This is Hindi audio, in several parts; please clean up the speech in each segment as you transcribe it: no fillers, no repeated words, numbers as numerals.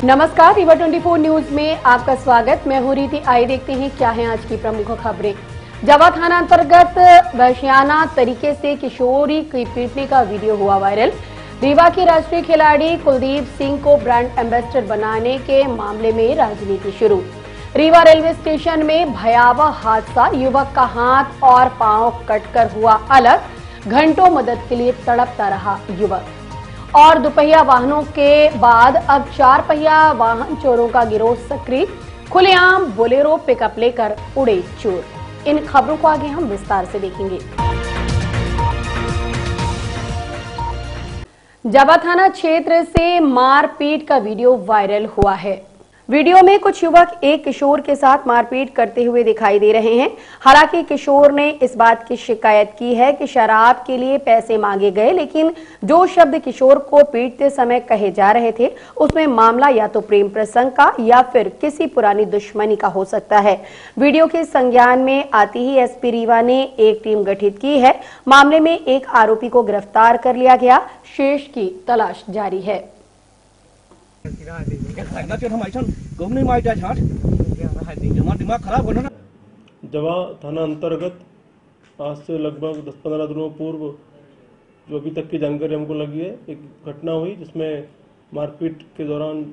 नमस्कार, रीवा 24 न्यूज में आपका स्वागत। मैं हूं रीति। आइए देखते हैं क्या है आज की प्रमुख खबरें। जावा थाना अंतर्गत वहशियाना तरीके से किशोरी की पीटने का वीडियो हुआ वायरल। रीवा के राष्ट्रीय खिलाड़ी कुलदीप सिंह को ब्रांड एम्बेसडर बनाने के मामले में राजनीति शुरू। रीवा रेलवे स्टेशन में भयावह हादसा, युवक का हाथ और पांव कटकर हुआ अलग। घंटों मदद के लिए तड़पता रहा युवक। और दुपहिया वाहनों के बाद अब 4 पहिया वाहन चोरों का गिरोह सक्रिय। खुलेआम बोलेरो पिकअप लेकर उड़े चोर। इन खबरों को आगे हम विस्तार से देखेंगे। जावा थाना क्षेत्र से मारपीट का वीडियो वायरल हुआ है। वीडियो में कुछ युवक एक किशोर के साथ मारपीट करते हुए दिखाई दे रहे हैं। हालांकि किशोर ने इस बात की शिकायत की है कि शराब के लिए पैसे मांगे गए, लेकिन जो शब्द किशोर को पीटते समय कहे जा रहे थे उसमें मामला या तो प्रेम प्रसंग का या फिर किसी पुरानी दुश्मनी का हो सकता है। वीडियो के संज्ञान में आते ही एसपी रीवा ने एक टीम गठित की है। मामले में एक आरोपी को गिरफ्तार कर लिया गया, शेष की तलाश जारी है। जावा थाना अंतर्गत आज से लगभग 10-15 दिनों पूर्व जो अभी तक की जानकारी हमको लगी है, एक घटना हुई जिसमें मारपीट के दौरान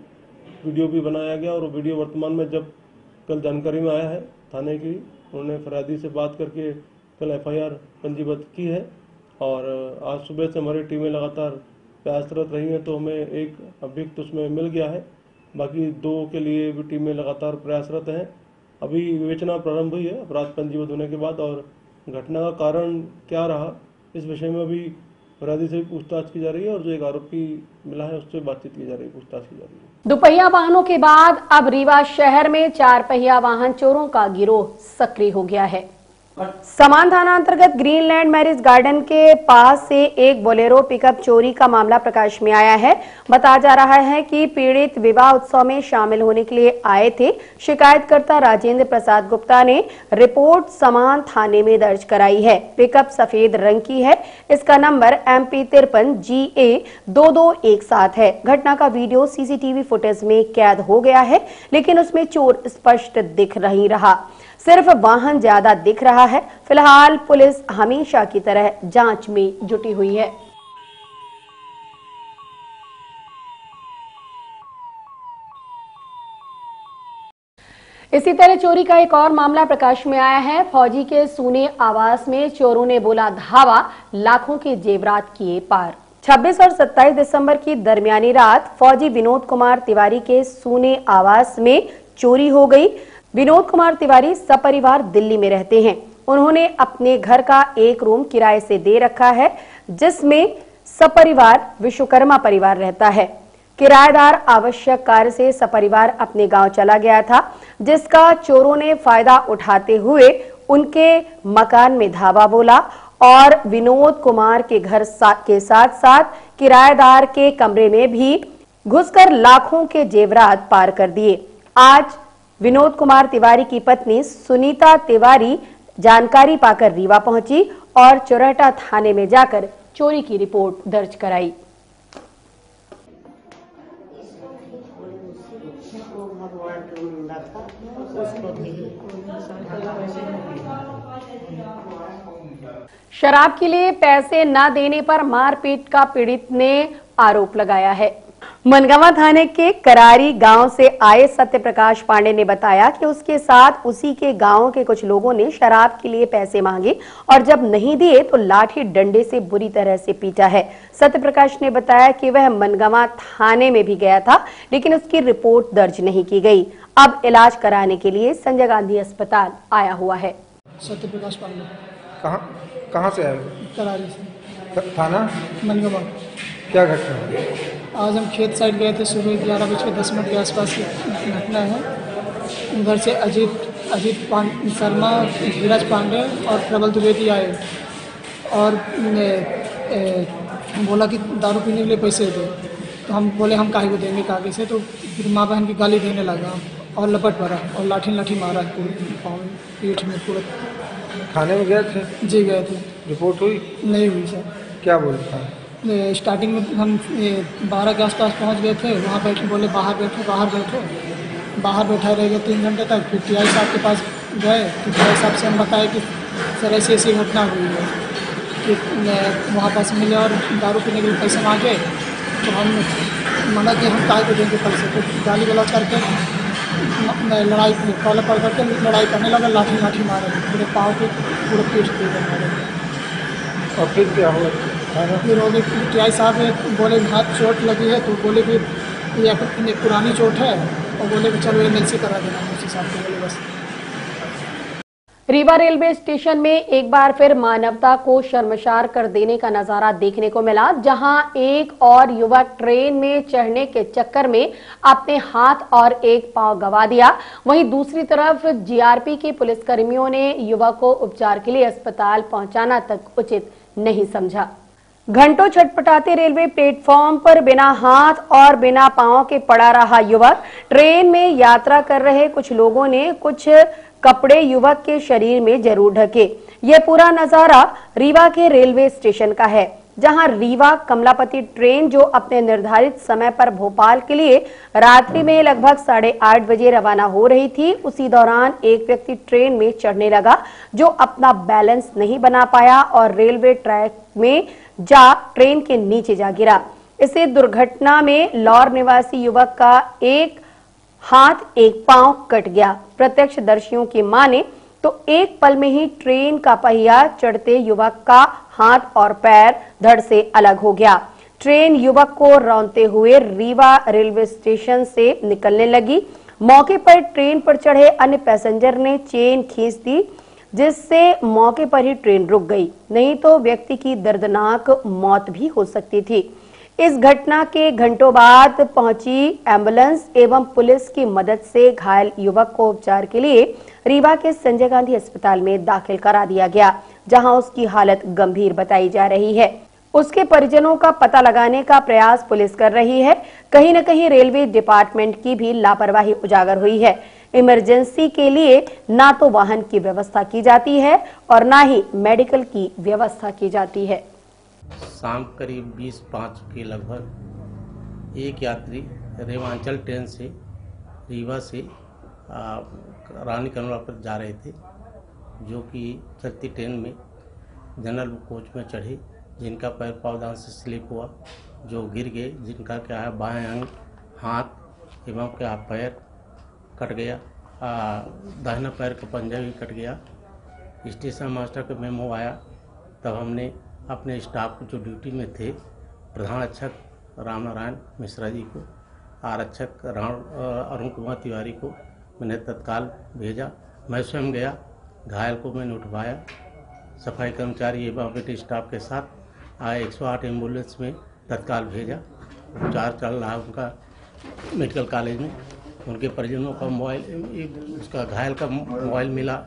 वीडियो भी बनाया गया। और वो वीडियो वर्तमान में जब कल जानकारी में आया है थाने की, उन्होंने फरियादी से बात करके कल एफआईआर पंजीबद्ध की है। और आज सुबह से हमारी टीमें लगातार प्रयासरत रही हैं, तो हमें एक अभियुक्त उसमें मिल गया है। बाकी 2 के लिए भी टीमें लगातार प्रयासरत हैं। अभी विवेचना प्रारंभ हुई है अपराध पंजीबद्ध होने के बाद, और घटना का कारण क्या रहा इस विषय में अभी फरियादी से पूछताछ की जा रही है, और जो एक आरोपी मिला है उससे बातचीत की जा रही है, पूछताछ की जा रही है। दुपहिया वाहनों के बाद अब रीवा शहर में 4 पहिया वाहन चोरों का गिरोह सक्रिय हो गया है। समान थाना अंतर्गत ग्रीनलैंड मैरिज गार्डन के पास से एक बोलेरो पिकअप चोरी का मामला प्रकाश में आया है। बताया जा रहा है कि पीड़ित विवाह उत्सव में शामिल होने के लिए आए थे। शिकायतकर्ता राजेंद्र प्रसाद गुप्ता ने रिपोर्ट समान थाने में दर्ज कराई है। पिकअप सफेद रंग की है। इसका नंबर MP 53 GA 2217 है। घटना का वीडियो सीसीटीवी फुटेज में कैद हो गया है, लेकिन उसमें चोर स्पष्ट दिख नहीं रहा, सिर्फ वाहन ज्यादा दिख रहा है। फिलहाल पुलिस हमेशा की तरह जांच में जुटी हुई है। इसी तरह चोरी का एक और मामला प्रकाश में आया है। फौजी के सूने आवास में चोरों ने बोला धावा, लाखों के जेवरात किए पार। 26 और 27 दिसंबर की दरमियानी रात फौजी विनोद कुमार तिवारी के सूने आवास में चोरी हो गई। विनोद कुमार तिवारी सपरिवार दिल्ली में रहते हैं। उन्होंने अपने घर का एक रूम किराए से दे रखा है, जिसमें सपरिवार विश्वकर्मा परिवार रहता है। किराएदार आवश्यक कार्य से सपरिवार अपने गांव चला गया था, जिसका चोरों ने फायदा उठाते हुए उनके मकान में धावा बोला और विनोद कुमार के घर के साथ साथ किराएदार के कमरे में भी घुसकर लाखों के जेवरात पार कर दिए। आज विनोद कुमार तिवारी की पत्नी सुनीता तिवारी जानकारी पाकर रीवा पहुंची और चोरहटा थाने में जाकर चोरी की रिपोर्ट दर्ज कराई। शराब के लिए पैसे न देने पर मारपीट का पीड़ित ने आरोप लगाया है। मनगावा थाने के करारी गांव से आए सत्यप्रकाश पांडे ने बताया कि उसके साथ उसी के गांव के कुछ लोगों ने शराब के लिए पैसे मांगे और जब नहीं दिए तो लाठी डंडे से बुरी तरह से पीटा है। सत्यप्रकाश ने बताया कि वह मनगावा थाने में भी गया था, लेकिन उसकी रिपोर्ट दर्ज नहीं की गई। अब इलाज कराने के लिए संजय गांधी अस्पताल आया हुआ है। सत्यप्रकाश पांडे कहाँ से आए? करारी से। थाना मनगावा। क्या घटना? आज हम खेत साइड गए थे, सुबह 11:10 के आसपास की घटना है। उधर से अजीत शर्मा, धीरज पांडे और प्रबल द्विवेदी आए और बोला कि दारू पीने के लिए पैसे दे। तो हम बोले हम काहे को देंगे कागे से। तो फिर माँ बहन की गाली देने लगा और लपट भरा और लाठी मारा पूरे पाँव पीठ में पूरा। थाने में गए थे? जी गए थे। रिपोर्ट हुई? नहीं हुई सर। क्या बोलता है? स्टार्टिंग में हम 12 के आसपास पहुंच गए थे। वहाँ बैठे, बोले बाहर बैठो बाहर बैठा रह गए 3 घंटे तक। फिर टीआई साहब के पास गए तो टीआई साहब से हम बताए कि सर ऐसी घटना हुई है कि वहाँ पास मिले और दारू पीने के लिए पैसे मांगे तो हम मना कि हम काय को देंगे पैसे। तो गाली गलौज करके लड़ाई कॉलर पड़ करके लड़ाई करने लगा, लाठी मारे पूरे पाँव के पूरे पीठ पे मारे। और फिर क्या हुआ? फिर हो गई टीआई साहब बोले हाथ चोट लगी है तो बोले कि ये पुरानी चोट है और बोले कि चलो एमएलसी करा देना। उस हिसाब से बोले बस। रीवा रेलवे स्टेशन में एक बार फिर मानवता को शर्मसार कर देने का नजारा देखने को मिला, जहां एक और युवक ट्रेन में चढ़ने के चक्कर में अपने हाथ और एक पांव गंवा दिया। वहीं दूसरी तरफ जीआरपी के पुलिसकर्मियों ने युवक को उपचार के लिए अस्पताल पहुंचाना तक उचित नहीं समझा। घंटों छटपटाते रेलवे प्लेटफॉर्म पर बिना हाथ और बिना पांव के पड़ा रहा युवक। ट्रेन में यात्रा कर रहे कुछ लोगों ने कुछ कपड़े युवक के शरीर में जरूर ढके। यह पूरा नजारा रीवा के रेलवे स्टेशन का है, जहां रीवा कमलापति ट्रेन जो अपने निर्धारित समय पर भोपाल के लिए रात्रि में लगभग 8:30 बजे रवाना हो रही थी। उसी दौरान एक व्यक्ति ट्रेन में चढ़ने लगा, जो अपना बैलेंस नहीं बना पाया और रेलवे ट्रैक में जा ट्रेन के नीचे जा गिरा। इस दुर्घटना में लौर निवासी युवक का एक हाथ एक पांव कट गया। प्रत्यक्षदर्शियों की माने तो एक पल में ही ट्रेन का पहिया चढ़ते युवक का हाथ और पैर धड़ से अलग हो गया। ट्रेन युवक को रौंदते हुए रीवा रेलवे स्टेशन से निकलने लगी। मौके पर ट्रेन पर चढ़े अन्य पैसेंजर ने चेन खींच दी, जिससे मौके पर ही ट्रेन रुक गई, नहीं तो व्यक्ति की दर्दनाक मौत भी हो सकती थी। इस घटना के घंटों बाद पहुंची एम्बुलेंस एवं पुलिस की मदद से घायल युवक को उपचार के लिए रीवा के संजय गांधी अस्पताल में दाखिल करा दिया गया, जहां उसकी हालत गंभीर बताई जा रही है। उसके परिजनों का पता लगाने का प्रयास पुलिस कर रही है। कहीं न कहीं रेलवे डिपार्टमेंट की भी लापरवाही उजागर हुई है। इमरजेंसी के लिए ना तो वाहन की व्यवस्था की जाती है और ना ही मेडिकल की व्यवस्था की जाती है। शाम करीब 20:05 के लगभग एक यात्री रेवांचल ट्रेन से रीवा से रानी कमला पर जा रहे थे, जो कि चलती ट्रेन में जनरल कोच में चढ़े, जिनका पैर पावदान से स्लिप हुआ, जो गिर गए, जिनका क्या है बाएं अंग, हाथ एवं क्या पैर कट गया, दाहिना पैर का पंजा भी कट गया। स्टेशन मास्टर का मेमो आया, तब हमने अपने स्टाफ को जो ड्यूटी में थे, प्रधान आरक्षक राम नारायण मिश्रा जी को, आरक्षक अरुण कुमार तिवारी को मैंने तत्काल भेजा। मैं स्वयं गया, घायल को मैंने उठवाया, सफाई कर्मचारी एवं वेटिंग स्टाफ के साथ 108 एम्बुलेंस में तत्काल भेजा। उपचार चल रहा उनका मेडिकल कॉलेज में। उनके परिजनों का मोबाइल, उसका घायल का मोबाइल मिला,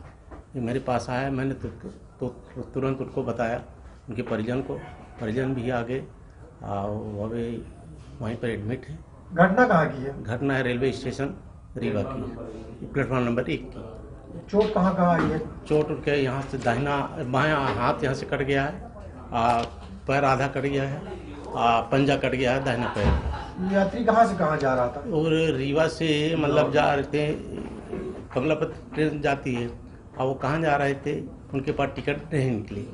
मेरे पास आया। मैंने तो तुरंत उनको बताया, उनके परिजन को। परिजन भी आ गए और वो भी वहीं पर एडमिट है। घटना कहाँ की है? घटना है रेलवे स्टेशन रीवा की, प्लेटफॉर्म नंबर 1 की। चोट कहाँ आई है? चोट उनके यहाँ से दाहिना बायां हाथ यहाँ से कट गया है, पैर आधा कट गया है, पंजा कट गया है दाहिना पैर। यात्री कहाँ से कहाँ जा रहा था? और रीवा से मतलब जा रहे थे, कमलापति ट्रेन जाती है, और वो कहाँ जा रहे थे, उनके पास टिकट नहीं निकली।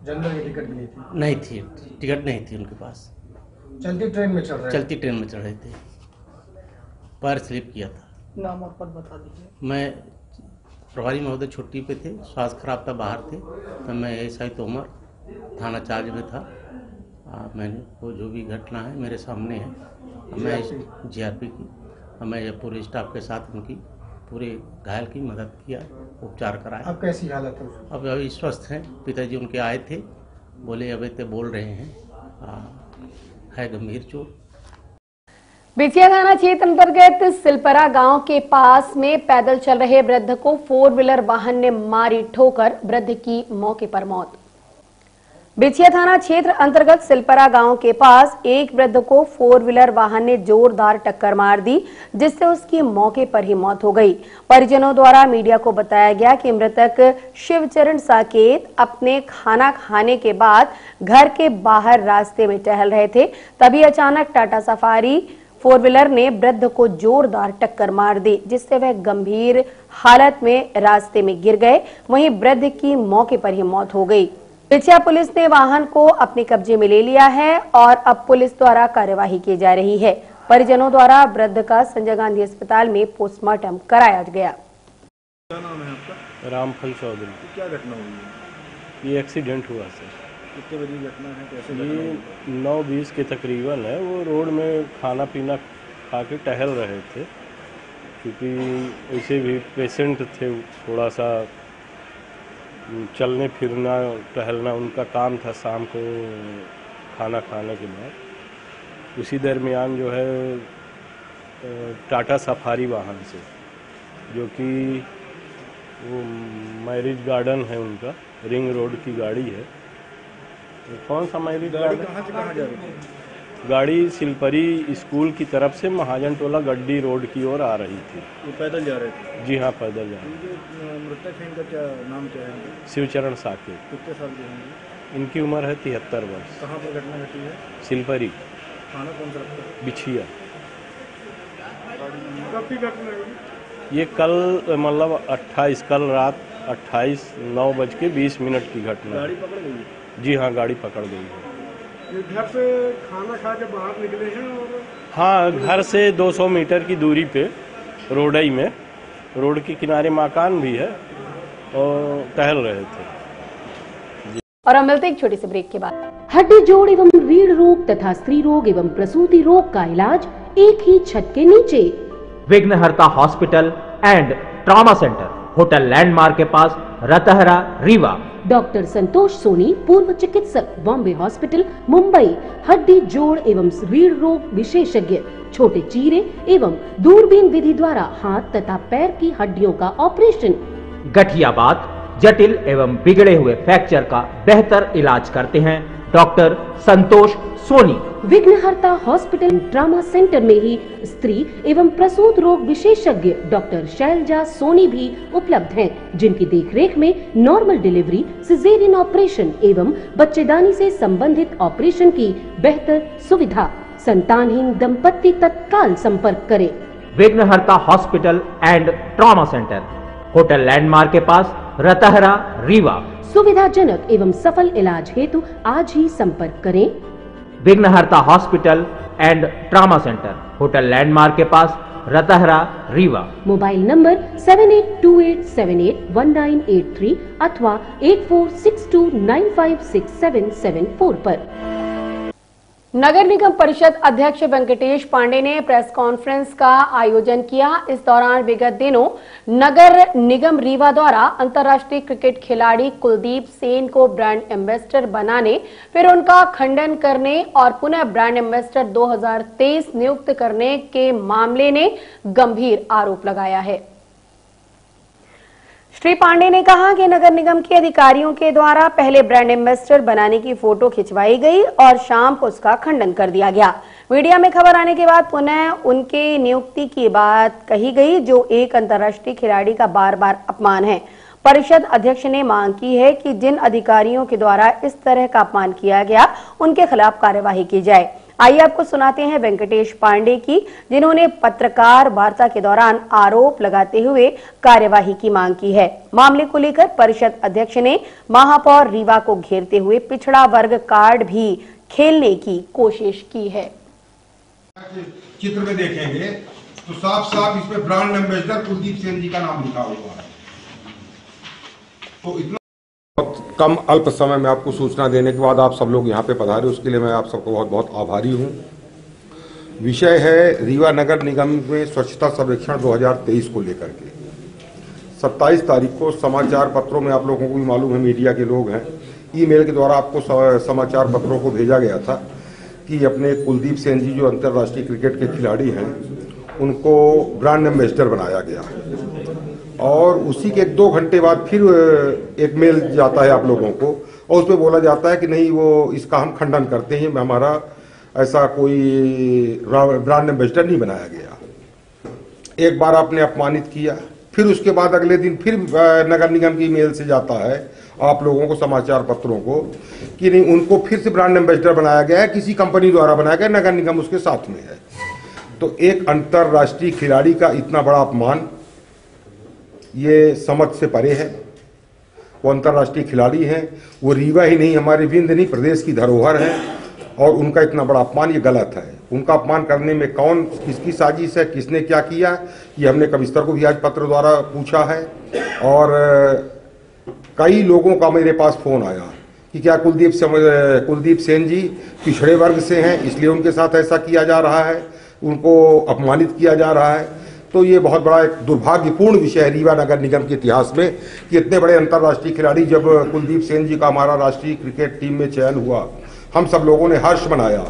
जनरल की टिकट नहीं थी? नहीं थी, टिकट नहीं थी उनके पास। चलती ट्रेन में चढ़ रहे? चलती ट्रेन में चढ़ रहे थे, पैर स्लिप किया था। नाम और पद बता दीजिए। मैं प्रभारी महोदय छुट्टी पे थे, स्वास्थ्य खराब था, बाहर थे, तो मैं एसआई तोमर थाना चार्ज में था। मैंने वो जो भी घटना है मेरे सामने है, मैं जीआरपी की, मैं पूरे स्टाफ के साथ उनकी पूरे घायल की मदद किया, उपचार कराया। अब कैसी हालत है? अब अभी स्वस्थ हैं। पिताजी उनके आए थे, बोले अभी तो बोल रहे हैं, है गंभीर चोट। बिछिया थाना क्षेत्र अंतर्गत सिलपरा गांव के पास में पैदल चल रहे वृद्ध को 4 व्हीलर वाहन ने मारी ठोकर, वृद्ध की मौके पर मौत। बिछिया थाना क्षेत्र अंतर्गत सिलपरा गांव के पास एक वृद्ध को 4 व्हीलर वाहन ने जोरदार टक्कर मार दी, जिससे उसकी मौके पर ही मौत हो गई। परिजनों द्वारा मीडिया को बताया गया कि मृतक शिवचरण साकेत अपने खाना खाने के बाद घर के बाहर रास्ते में टहल रहे थे, तभी अचानक टाटा सफारी 4 व्हीलर ने वृद्ध को जोरदार टक्कर मार दी, जिससे वह गंभीर हालत में रास्ते में गिर गए। वहीं वृद्ध की मौके पर ही मौत हो गई। बिछिया पुलिस ने वाहन को अपने कब्जे में ले लिया है और अब पुलिस द्वारा कार्यवाही की जा रही है। परिजनों द्वारा वृद्ध का संजय गांधी अस्पताल में पोस्टमार्टम कराया गया। क्या नाम है आपका? रामफल चौधरी। क्या घटना हुई है? ये एक्सीडेंट हुआ सर। कितने बजे घटना है, कैसे घटना ये हुई? 9:20 के तकरीबन है। वो रोड में खाना पीना खा के टहल रहे थे, क्योंकि ऐसे भी पेशेंट थे, थोड़ा सा चलने फिरना टहलना उनका काम था शाम को खाना खाने के बाद। उसी दरमियान जो है टाटा सफारी वाहन से, जो कि वो मैरिज गार्डन है उनका, रिंग रोड की गाड़ी है। कौन सा मैरिज गार्डन? कहाँ से कहाँ जा रही थी? गाड़ी सिलपरी स्कूल की तरफ से महाजन टोला गड्डी रोड की ओर आ रही थी। वो पैदल जा रहे थे? जी हाँ, पैदल जा रहे ये मृतक है, इनका क्या नाम क्या है? शिवचरण साकेत। कितने साल के होंगे? इनकी उम्र है 73 वर्ष। कहाँ पर घटना घटी है? सिलपरी थाना कौन सा लगता है? बिछिया। कब की घटना हुई? ये कल मतलब 28 कल रात 9:20 की घटना गाड़ी है। पकड़ गई? जी हाँ, गाड़ी पकड़ गई है। ये घर से खाना खा के बाहर निकले हैं और हाँ, घर से 200 मीटर की दूरी पे रोडई में, रोड के किनारे मकान भी है, और टहल रहे थे। और हम मिलते एक छोटी सी ब्रेक के बाद। हड्डी जोड़ एवं रीढ़ रोग तथा स्त्री रोग एवं प्रसूति रोग का इलाज एक ही छत के नीचे। विघ्नहर्ता hospital and trauma centre, hotel landmark के पास, रतहरा, रीवा। डॉक्टर संतोष सोनी, पूर्व चिकित्सक, बॉम्बे हॉस्पिटल, मुंबई। हड्डी जोड़ एवं रीढ़ रोग विशेषज्ञ, छोटे चीरे एवं दूरबीन विधि द्वारा हाथ तथा पैर की हड्डियों का ऑपरेशन। गठियाबात, जटिल एवं बिगड़े हुए फ्रैक्चर का बेहतर इलाज करते हैं डॉक्टर संतोष सोनी। विघ्नहर्ता हॉस्पिटल ट्रॉमा सेंटर में ही स्त्री एवं प्रसूत रोग विशेषज्ञ डॉक्टर शैलजा सोनी भी उपलब्ध हैं, जिनकी देखरेख में नॉर्मल डिलीवरी, सिजेरियन ऑपरेशन एवं बच्चेदानी से संबंधित ऑपरेशन की बेहतर सुविधा। संतानहीन दंपत्ति तत्काल संपर्क करें। विघ्नहर्ता hospital and trauma centre, hotel landmark के पास, रतहरा, रीवा। सुविधाजनक एवं सफल इलाज हेतु आज ही संपर्क करें। विघ्नहर्ता hospital and trauma centre, hotel landmark के पास, रतहरा, रीवा। मोबाइल नंबर 7828781983 अथवा 8462956774 पर। नगर निगम परिषद अध्यक्ष वेंकटेश पांडे ने प्रेस कॉन्फ्रेंस का आयोजन किया। इस दौरान विगत दिनों नगर निगम रीवा द्वारा अंतर्राष्ट्रीय क्रिकेट खिलाड़ी कुलदीप सेन को ब्रांड एम्बेसडर बनाने, फिर उनका खंडन करने और पुनः ब्रांड एम्बेसडर 2023 नियुक्त करने के मामले ने गंभीर आरोप लगाया है। श्री पांडे ने कहा कि नगर निगम के अधिकारियों के द्वारा पहले ब्रांड एम्बेसडर बनाने की फोटो खिंचवाई गई और शाम को उसका खंडन कर दिया गया। मीडिया में खबर आने के बाद पुनः उनके नियुक्ति की बात कही गई, जो एक अंतर्राष्ट्रीय खिलाड़ी का बार बार अपमान है। परिषद अध्यक्ष ने मांग की है कि जिन अधिकारियों के द्वारा इस तरह का अपमान किया गया, उनके खिलाफ कार्यवाही की जाए। आइए आपको सुनाते हैं वेंकटेश पांडे की, जिन्होंने पत्रकार वार्ता के दौरान आरोप लगाते हुए कार्यवाही की मांग की है। मामले को लेकर परिषद अध्यक्ष ने महापौर रीवा को घेरते हुए पिछड़ा वर्ग कार्ड भी खेलने की कोशिश की है। चित्र में देखेंगे तो साफ साफ इसमें ब्रांड एम्बेसडर कुलदीप सेन जी का नाम लिखा हुआ है। तो इतना बहुत कम अल्प समय में आपको सूचना देने के बाद आप सब लोग यहाँ पे पधारे, उसके लिए मैं आप सबको बहुत बहुत आभारी हूँ। विषय है रीवा नगर निगम में स्वच्छता सर्वेक्षण 2023 को लेकर के 27 तारीख को समाचार पत्रों में, आप लोगों को भी मालूम है, मीडिया के लोग हैं, ईमेल के द्वारा आपको समाचार पत्रों को भेजा गया था कि अपने कुलदीप सेन जी जो अंतर्राष्ट्रीय क्रिकेट के खिलाड़ी हैं उनको ब्रांड एम्बेसडर बनाया गया। और उसी के 2 घंटे बाद फिर एक मेल जाता है आप लोगों को और उस पर बोला जाता है कि नहीं, वो इसका हम खंडन करते हैं, हमारा ऐसा कोई ब्रांड एम्बेसडर नहीं बनाया गया। एक बार आपने अपमानित किया, फिर उसके बाद अगले दिन फिर नगर निगम की मेल से जाता है आप लोगों को, समाचार पत्रों को, कि नहीं उनको फिर से ब्रांड एम्बेसडर बनाया गया है, किसी कंपनी द्वारा बनाया गया, नगर निगम उसके साथ में है। तो एक अंतर्राष्ट्रीय खिलाड़ी का इतना बड़ा अपमान ये समझ से परे है। वो अंतर्राष्ट्रीय खिलाड़ी हैं, वो रीवा ही नहीं हमारे विंध्य नहीं प्रदेश की धरोहर है, और उनका इतना बड़ा अपमान ये गलत है। उनका अपमान करने में कौन किसकी साजिश है, किसने क्या किया, ये हमने कमिश्नर को भी आज पत्र द्वारा पूछा है। और कई लोगों का मेरे पास फोन आया कि क्या कुलदीप सेन जी पिछड़े वर्ग से हैं इसलिए उनके साथ ऐसा किया जा रहा है, उनको अपमानित किया जा रहा है। तो ये बहुत बड़ा एक दुर्भाग्यपूर्ण विषय है रीवा नगर निगम के इतिहास में कि इतने बड़े अंतर्राष्ट्रीय खिलाड़ी, जब कुलदीप सेन जी का हमारा राष्ट्रीय क्रिकेट टीम में चयन हुआ, हम सब लोगों ने हर्ष मनाया,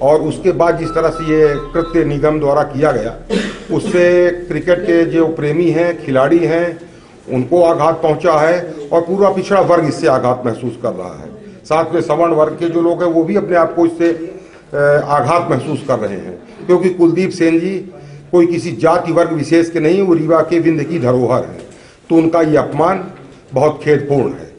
और उसके बाद जिस तरह से ये कृत्य निगम द्वारा किया गया, उससे क्रिकेट के जो प्रेमी हैं, खिलाड़ी हैं, उनको आघात पहुंचा है, और पूरा पिछड़ा वर्ग इससे आघात महसूस कर रहा है। साथ में सवर्ण वर्ग के जो लोग हैं वो भी अपने आप को इससे आघात महसूस कर रहे हैं, क्योंकि कुलदीप सेन जी कोई किसी जाति वर्ग विशेष के नहीं, वो रीवा के विंध्य की धरोहर है। तो उनका ये अपमान बहुत खेदपूर्ण है,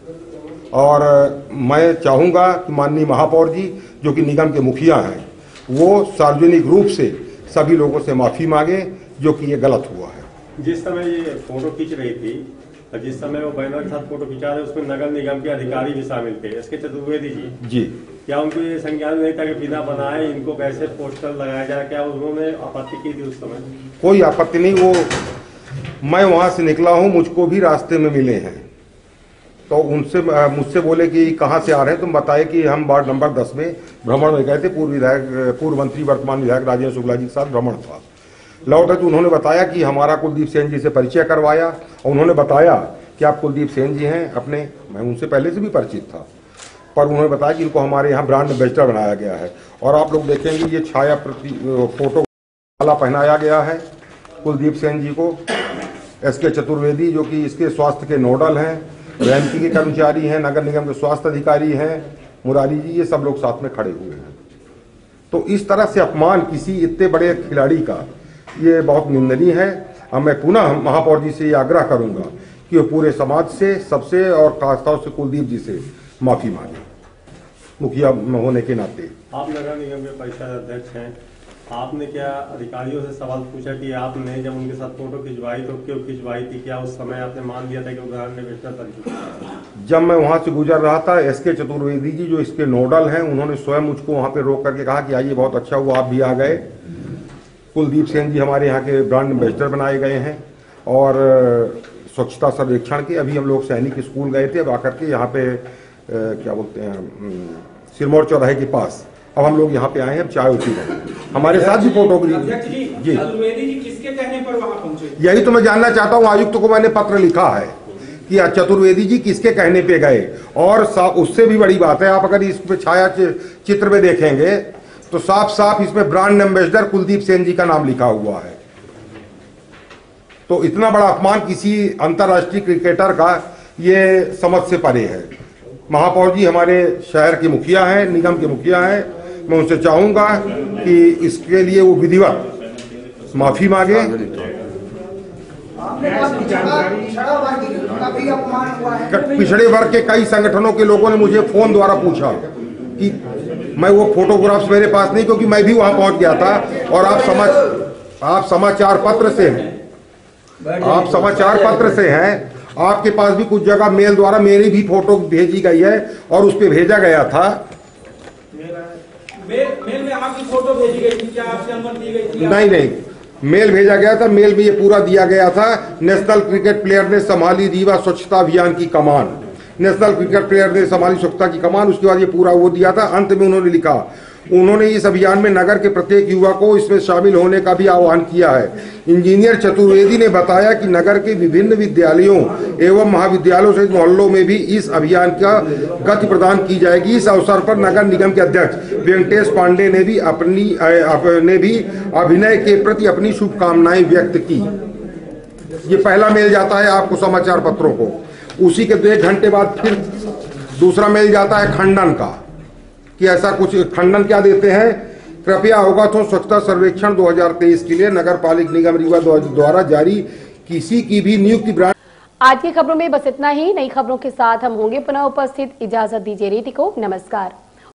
और मैं चाहूँगा कि माननीय महापौर जी जो कि निगम के मुखिया हैं, वो सार्वजनिक रूप से सभी लोगों से माफ़ी मांगे जो कि ये गलत हुआ है। जिस समय ये फोटो खींच रही थी, जिस समय वो बैनर के साथ फोटो खिंचा रहे, उसमें नगर निगम के अधिकारी भी शामिल थे, एसके चतुर्वेदी जी, क्या उनको ये संज्ञान नहीं था कि बिना बनाए इनको कैसे पोस्टर लगाया जाए? क्या उन्होंने आपत्ति की थी उस समय? कोई आपत्ति नहीं। वो मैं वहां से निकला हूं, मुझको भी रास्ते में मिले हैं, तो उनसे मुझसे बोले कि कहाँ से आ रहे हैं, तुम बताए कि हम वार्ड नंबर 10 में भ्रमण में गए थे, पूर्व मंत्री वर्तमान विधायक राजेंद्र शुक्ला जी के साथ भ्रमण था। लौटे तो उन्होंने बताया कि हमारा कुलदीप सेन जी से परिचय करवाया, और उन्होंने बताया कि आप कुलदीप सेन जी हैं अपने, मैं उनसे पहले से भी परिचित था, पर उन्होंने बताया कि इनको हमारे यहाँ ब्रांड एम्बेसडर बनाया गया है। और आप लोग देखेंगे ये छाया फोटो माला पहनाया गया है कुलदीप सेन जी को। एसके चतुर्वेदी जो कि इसके स्वास्थ्य के नोडल हैं, रैंकी के कर्मचारी हैं, नगर निगम के स्वास्थ्य अधिकारी हैं, मुरारी जी, ये सब लोग साथ में खड़े हुए हैं। तो इस तरह से अपमान किसी इतने बड़े खिलाड़ी का ये बहुत निंदनीय है। अब मैं पुनः महापौर जी से ये आग्रह करूंगा कि वो पूरे समाज से, सबसे, और खासतौर से कुलदीप जी से माफी मांगे, मुखिया होने के नाते। आप नगर निगम के परिषद अध्यक्ष हैं, आपने क्या अधिकारियों से सवाल पूछा कि आपने जब उनके साथ फोटो खिंचवाई तो क्यों खिंचवाई थी? क्या उस समय आपने मान लिया था कि वो ब्रांड एम्बेसडर बन? जब मैं वहां से गुजर रहा था, एसके चतुर्वेदी जी जो इसके नोडल हैं, उन्होंने स्वयं मुझको वहां पे रोक करके कहा कि आइए, बहुत अच्छा हुआ आप भी आ गए। कुलदीप सेन जी हमारे यहाँ के ब्रांड एम्बेसडर बनाए गए हैं। और स्वच्छता सर्वेक्षण के अभी हम लोग सैनिक स्कूल गए थे, अब आकर के यहाँ पे क्या बोलते हैं, सिरमौर चौराहे के पास, अब हम लोग यहाँ पे आए हैं, अब चाय पी रहे हैं। हमारे साथ भी फोटोग्राफी जी, चतुर्वेदी जी किसके कहने पर वहां पहुंचे? यही तो मैं जानना चाहता हूँ। आयुक्त को मैंने पत्र लिखा है कि चतुर्वेदी जी किसके कहने पे गए, और उससे भी बड़ी बात है, आप अगर इस पे छाया चित्र में देखेंगे तो साफ साफ इसमें ब्रांड एम्बेसडर कुलदीप सेन जी का नाम लिखा हुआ है। तो इतना बड़ा अपमान किसी अंतर्राष्ट्रीय क्रिकेटर का ये समझ से परे है। महापौर जी हमारे शहर के मुखिया हैं, निगम के मुखिया हैं, मैं उनसे चाहूंगा कि इसके लिए वो विधिवत माफी मांगे। पिछड़े वर्ग के कई संगठनों के लोगों ने मुझे फोन द्वारा पूछा कि मैं वो फोटोग्राफ्स मेरे पास नहीं, क्योंकि मैं भी वहां पहुंच गया था, और आप समाचार पत्र से हैं, आपके पास भी कुछ जगह मेल द्वारा मेरी भी फोटो भेजी गई है, और उस पर भेजा गया था। मेल में आपकी फोटो भेजी गई थी, क्या आपसे अनुमति दी गई थी? नहीं, मेल भेजा गया था, मेल में ये पूरा दिया गया था। नेशनल क्रिकेट प्लेयर ने संभाली रीवा स्वच्छता अभियान की कमान, नेशनल क्रिकेट प्लेयर ने संभाली स्वच्छता की कमान, उसके बाद ये पूरा वो दिया था। अंत में उन्होंने लिखा, उन्होंने इस अभियान में नगर के प्रत्येक युवा को इसमें शामिल होने का भी आह्वान किया है। इंजीनियर चतुर्वेदी ने बताया कि नगर के विभिन्न विद्यालयों एवं महाविद्यालयों सहित मोहल्लों में भी इस अभियान का गति प्रदान की जाएगी। इस अवसर पर नगर निगम के अध्यक्ष वेंकटेश पांडे ने भी अभिनय के प्रति अपनी शुभकामनाएं व्यक्त की। ये पहला मेल जाता है आपको समाचार पत्रों को, उसी के 1 घंटे बाद फिर दूसरा मिल जाता है खंडन का, कि ऐसा कुछ खंडन क्या देते हैं, कृपया होगा तो स्वच्छता सर्वेक्षण 2023 के लिए नगर पालिक निगम रीवा द्वारा जारी किसी की भी नियुक्ति ब्रांड। आज की खबरों में बस इतना ही। नई खबरों के साथ हम होंगे पुनः उपस्थित। इजाजत दीजिए रीति को। नमस्कार।